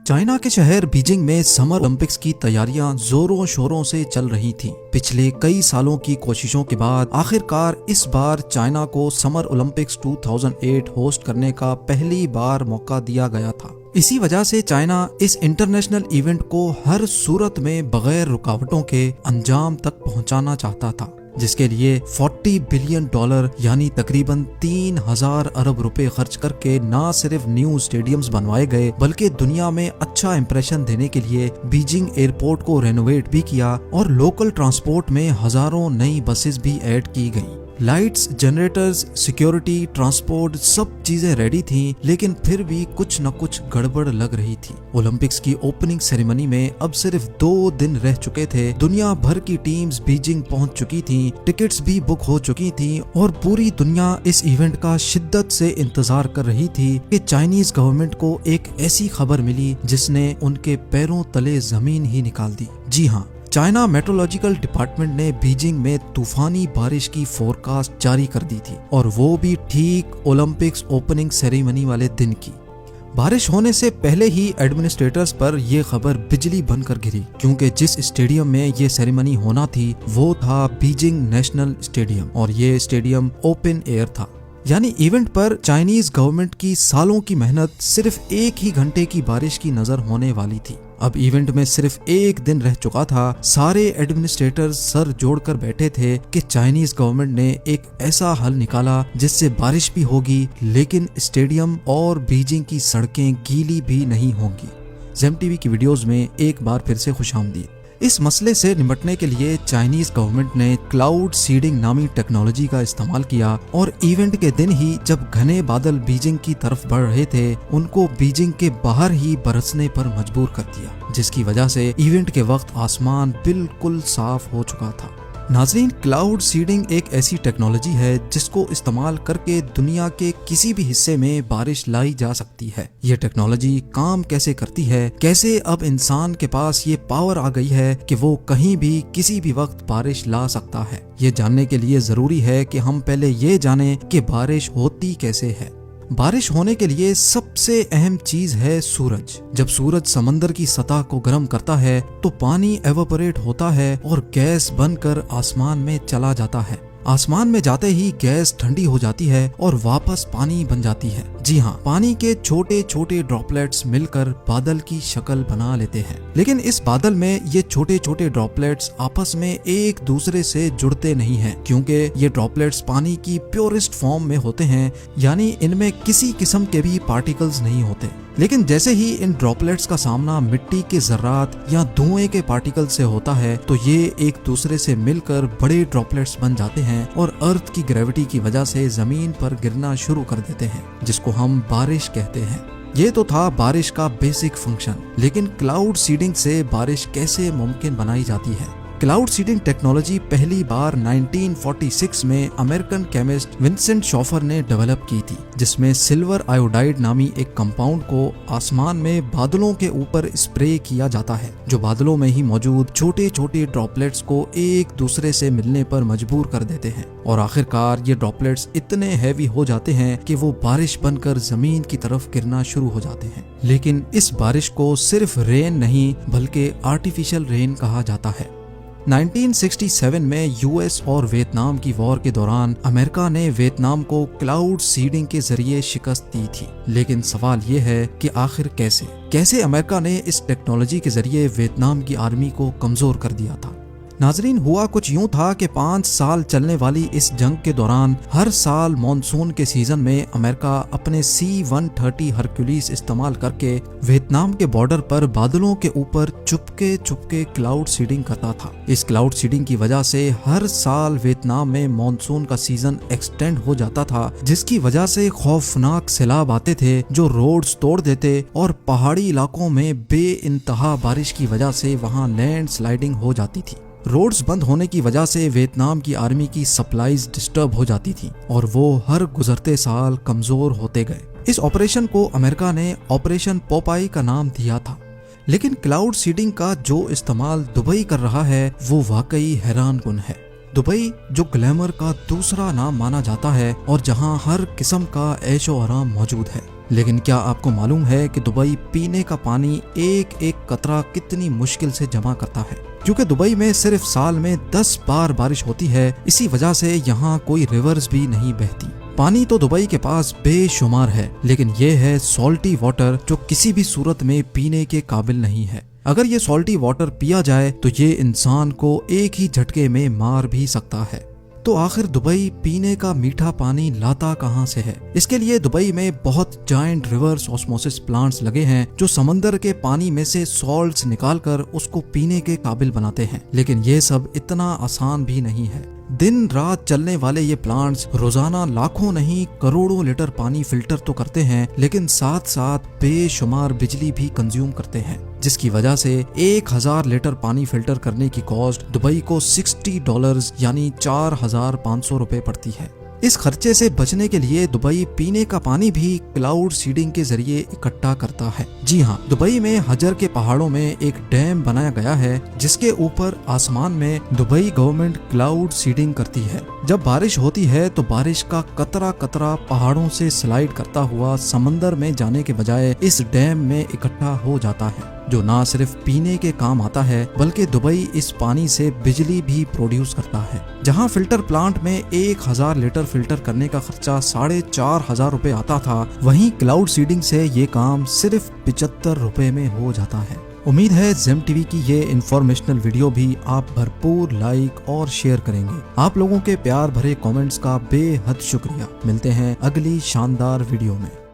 China के शहर Beijing में समर ओलंपिक्स की तैयारियां जोरों शोरों से चल रही थीं। पिछले कई सालों की कोशिशों के बाद आखिरकार इस बार चाइना को समर ओलंपिक्स 2008 होस्ट करने का पहली बार मौका दिया गया था। इसी वजह से चाइना इस इंटरनेशनल इवेंट को हर सूरत में बगैर रुकावटों के अंजाम तक पहुंचाना चाहता था, जिसके लिए $40 बिलियन यानी तकरीबन 3000 अरब रुपए खर्च करके न सिर्फ न्यू स्टेडियम्स बनवाए गए बल्कि दुनिया में अच्छा इंप्रेशन देने के लिए बीजिंग एयरपोर्ट को रेनोवेट भी किया और लोकल ट्रांसपोर्ट में हजारों नई बसेस भी ऐड की गईं। लाइट्स, जनरेटर्स, सिक्योरिटी, ट्रांसपोर्ट सब चीजें रेडी थीं, लेकिन फिर भी कुछ न कुछ गड़बड़ लग रही थी। ओलंपिक्स की ओपनिंग सेरेमनी में अब सिर्फ 2 दिन रह चुके थे। दुनिया भर की टीम्स बीजिंग पहुंच चुकी थीं, टिकट्स भी बुक हो चुकी थीं और पूरी दुनिया इस इवेंट का शिद्दत से इंतजार कर रही थी कि चाइनीज गवर्नमेंट को एक ऐसी खबर मिली जिसने उनके पैरों तले जमीन ही निकाल दी। जी हाँ, चाइना मेट्रोलॉजिकल डिपार्टमेंट ने बीजिंग में तूफानी बारिश की फोरकास्ट जारी कर दी थी, और वो भी ठीक ओलंपिक्स ओपनिंग सेरेमनी वाले दिन की। बारिश होने से पहले ही एडमिनिस्ट्रेटर्स पर यह खबर बिजली बनकर गिरी, क्योंकि जिस स्टेडियम में ये सेरेमनी होना थी वो था बीजिंग नेशनल स्टेडियम, और ये स्टेडियम ओपन एयर था। यानी इवेंट पर चाइनीज गवर्नमेंट की सालों की मेहनत सिर्फ 1 ही घंटे की बारिश की नजर होने वाली थी। अब इवेंट में सिर्फ 1 दिन रह चुका था। सारे एडमिनिस्ट्रेटर्स सर जोड़कर बैठे थे कि चाइनीज गवर्नमेंट ने एक ऐसा हल निकाला जिससे बारिश भी होगी लेकिन स्टेडियम और बीजिंग की सड़कें गीली भी नहीं होंगी। ज़ेम टीवी की वीडियोस में एक बार फिर से खुशामदीद। इस मसले से निपटने के लिए चाइनीज गवर्नमेंट ने क्लाउड सीडिंग नामी टेक्नोलॉजी का इस्तेमाल किया, और इवेंट के दिन ही जब घने बादल बीजिंग की तरफ बढ़ रहे थे उनको बीजिंग के बाहर ही बरसने पर मजबूर कर दिया, जिसकी वजह से इवेंट के वक्त आसमान बिल्कुल साफ हो चुका था। नाज़रीन, क्लाउड सीडिंग एक ऐसी टेक्नोलॉजी है जिसको इस्तेमाल करके दुनिया के किसी भी हिस्से में बारिश लाई जा सकती है। ये टेक्नोलॉजी काम कैसे करती है, कैसे अब इंसान के पास ये पावर आ गई है कि वो कहीं भी किसी भी वक्त बारिश ला सकता है, ये जानने के लिए जरूरी है कि हम पहले ये जानें कि बारिश होती कैसे है। बारिश होने के लिए सबसे अहम चीज है सूरज। जब सूरज समंदर की सतह को गर्म करता है तो पानी एवापोरेट होता है और गैस बनकर आसमान में चला जाता है। आसमान में जाते ही गैस ठंडी हो जाती है और वापस पानी बन जाती है। जी हाँ, पानी के छोटे छोटे ड्रॉपलेट्स मिलकर बादल की शक्ल बना लेते हैं। लेकिन इस बादल में ये छोटे छोटे ड्रॉपलेट्स आपस में एक दूसरे से जुड़ते नहीं हैं, क्योंकि ये ड्रॉपलेट्स पानी की प्योरेस्ट फॉर्म में होते हैं, यानी इनमें किसी किस्म के भी पार्टिकल्स नहीं होते। लेकिन जैसे ही इन ड्रॉपलेट्स का सामना मिट्टी के जर्रात या धुएं के पार्टिकल से होता है तो ये एक दूसरे से मिलकर बड़े ड्रॉपलेट्स बन जाते हैं और अर्थ की ग्रेविटी की वजह से जमीन पर गिरना शुरू कर देते हैं, जिसको हम बारिश कहते हैं। ये तो था बारिश का बेसिक फंक्शन, लेकिन क्लाउड सीडिंग से बारिश कैसे मुमकिन बनाई जाती है। क्लाउड सीडिंग टेक्नोलॉजी पहली बार 1946 में अमेरिकन केमिस्ट विंसेंट शॉफर ने डेवलप की थी, जिसमें सिल्वर आयोडाइड नामी एक कंपाउंड को आसमान में बादलों के ऊपर स्प्रे किया जाता है, जो बादलों में ही मौजूद छोटे छोटे ड्रॉपलेट्स को एक दूसरे से मिलने पर मजबूर कर देते हैं, और आखिरकार ये ड्रॉपलेट्स इतने हैवी हो जाते हैं कि वो बारिश बनकर जमीन की तरफ गिरना शुरू हो जाते हैं। लेकिन इस बारिश को सिर्फ रेन नहीं बल्कि आर्टिफिशियल रेन कहा जाता है। 1967 में यूएस और वियतनाम की वॉर के दौरान अमेरिका ने वियतनाम को क्लाउड सीडिंग के जरिए शिकस्त दी थी। लेकिन सवाल ये है कि आखिर कैसे अमेरिका ने इस टेक्नोलॉजी के जरिए वियतनाम की आर्मी को कमजोर कर दिया था। नाजरीन, हुआ कुछ यूं था कि 5 साल चलने वाली इस जंग के दौरान हर साल मॉनसून के सीजन में अमेरिका अपने C-130 हरक्यूलिस इस्तेमाल करके वियतनाम के बॉर्डर पर बादलों के ऊपर चुपके क्लाउड सीडिंग करता था। इस क्लाउड सीडिंग की वजह से हर साल वियतनाम में मॉनसून का सीजन एक्सटेंड हो जाता था, जिसकी वजह से खौफनाक सैलाब आते थे जो रोड्स तोड़ देते, और पहाड़ी इलाकों में बेइंतहा बारिश की वजह से वहां लैंड स्लाइडिंग हो जाती थी। रोड्स बंद होने की वजह से वियतनाम की आर्मी की सप्लाईज डिस्टर्ब हो जाती थी और वो हर गुजरते साल कमजोर होते गए। इस ऑपरेशन को अमेरिका ने ऑपरेशन पोपाई का नाम दिया था। लेकिन क्लाउड सीडिंग का जो इस्तेमाल दुबई कर रहा है वो वाकई हैरानकुन है। दुबई जो ग्लैमर का दूसरा नाम माना जाता है और जहां हर किस्म का ऐशो आराम मौजूद है, लेकिन क्या आपको मालूम है कि दुबई पीने का पानी एक एक कतरा कितनी मुश्किल से जमा करता है? क्योंकि दुबई में सिर्फ साल में 10 बार बारिश होती है, इसी वजह से यहाँ कोई रिवर्स भी नहीं बहती। पानी तो दुबई के पास बेशुमार है, लेकिन ये है सॉल्टी वाटर जो किसी भी सूरत में पीने के काबिल नहीं है। अगर ये सॉल्टी वाटर पिया जाए तो ये इंसान को एक ही झटके में मार भी सकता है। तो आखिर दुबई पीने का मीठा पानी लाता कहां से है? इसके लिए दुबई में बहुत जायंट रिवर्स ऑस्मोसिस प्लांट्स लगे हैं जो समंदर के पानी में से सॉल्ट्स निकालकर उसको पीने के काबिल बनाते हैं। लेकिन ये सब इतना आसान भी नहीं है। दिन रात चलने वाले ये प्लांट्स रोजाना लाखों नहीं करोड़ों लीटर पानी फिल्टर तो करते हैं, लेकिन साथ साथ बेशुमार बिजली भी कंज्यूम करते हैं, जिसकी वजह से 1000 लीटर पानी फिल्टर करने की कॉस्ट दुबई को $60 यानी 4500 रुपए पड़ती है। इस खर्चे से बचने के लिए दुबई पीने का पानी भी क्लाउड सीडिंग के जरिए इकट्ठा करता है। जी हाँ, दुबई में हजर के पहाड़ों में एक डैम बनाया गया है जिसके ऊपर आसमान में दुबई गवर्नमेंट क्लाउड सीडिंग करती है। जब बारिश होती है तो बारिश का कतरा कतरा पहाड़ों से स्लाइड करता हुआ समंदर में जाने के बजाय इस डैम में इकट्ठा हो जाता है, जो ना सिर्फ पीने के काम आता है बल्कि दुबई इस पानी से बिजली भी प्रोड्यूस करता है। जहां फिल्टर प्लांट में 1000 लीटर फिल्टर करने का खर्चा 4500 रुपए आता था, वहीं क्लाउड सीडिंग से ये काम सिर्फ 75 रुपए में हो जाता है। उम्मीद है जेम टीवी की ये इंफॉर्मेशनल वीडियो भी आप भरपूर लाइक और शेयर करेंगे। आप लोगों के प्यार भरे कमेंट्स का बेहद शुक्रिया। मिलते हैं अगली शानदार वीडियो में।